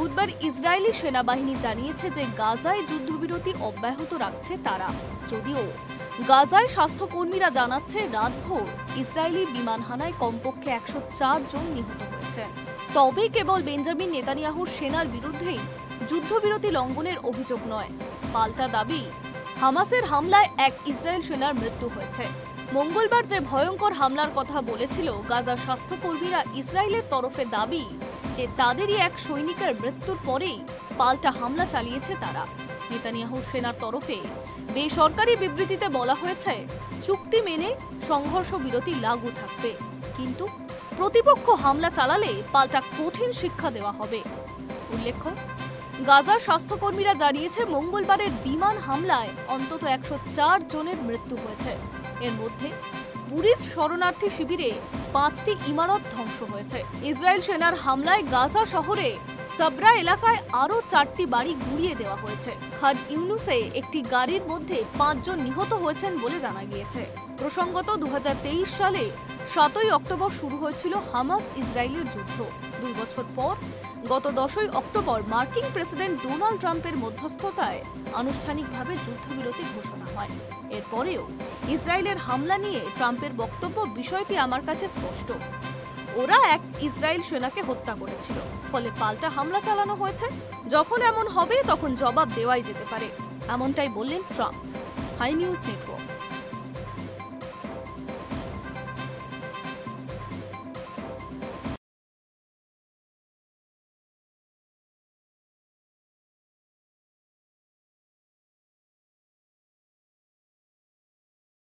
বুধবার ইসরায়েলি সেনাবাহিনী জানিয়েছে যে গাজায় যুদ্ধবিরতি অব্যাহত রাখছে তারা। যদিও গাজায় স্বাস্থ্যকর্মীরা জানাচ্ছে রাতভর ইসরায়েলি বিমান হানায় কমপক্ষে 104 জন নিহত হয়েছে। তবে কেবল বেঞ্জামিন নেতানিয়াহুর সেনার বিরুদ্ধেই যুদ্ধবিরতি লঙ্ঘনের অভিযোগ নয়, পাল্টা দাবি হামাসের হামলায় এক ইসরায়েল সেনার মৃত্যু হয়েছে। মঙ্গলবার যে ভয়ঙ্কর হামলার কথা বলেছিল গাজার স্বাস্থ্যকর্মীরা, ইসরায়েলের তরফে দাবি যে তাদেরই এক সৈনিকের মৃত্যুর পরেই পাল্টা হামলা চালিয়েছে তারা। নেতানিয়াহুর সেনার তরফে বেসরকারি বিবৃতিতে বলা হয়েছে, চুক্তি মেনে সংঘর্ষ বিরতি লাগু থাকবে, কিন্তু প্রতিপক্ষ হামলা চালালে পাল্টা কঠিন শিক্ষা দেওয়া হবে। উল্লেখ্য, গাজার স্বাস্থ্যকর্মীরা জানিয়েছে মঙ্গলবারের বিমান হামলায় অন্তত 104 জনের মৃত্যু হয়েছে। এর মধ্যে বুরিস শরণার্থী শিবিরে 5টি ইমারত ধ্বংস হয়েছে। ইসরায়েল সেনার হামলায় গাজা শহরে সাবরা এলাকায় আরও 4টি বাড়ি গুঁড়িয়ে দেওয়া হয়েছে। খান ইউনুসে একটি গাড়ির মধ্যে 5 জন নিহত হয়েছেন বলে জানা গিয়েছে। প্রসঙ্গত 2023 সালে 7ই অক্টোবর শুরু হয়েছিল হামাস ইসরায়েলের যুদ্ধ। 2 বছর পর গত 10ই অক্টোবর মার্কিন প্রেসিডেন্ট ডোনাল্ড ট্রাম্পের মধ্যস্থতায় আনুষ্ঠানিকভাবে যুদ্ধবিরতি ঘোষণা হয়। এরপরেও ইসরায়েলের হামলা নিয়ে ট্রাম্পের বক্তব্য, বিষয়টি আমার কাছে স্পষ্ট, ওরা এক ইসরায়েল সেনাকে হত্যা করেছিল, ফলে পাল্টা হামলা চালানো হয়েছে। যখন এমন হবে তখন জবাব দেওয়াই যেতে পারে, এমনটাই বললেন ট্রাম্প। High news network.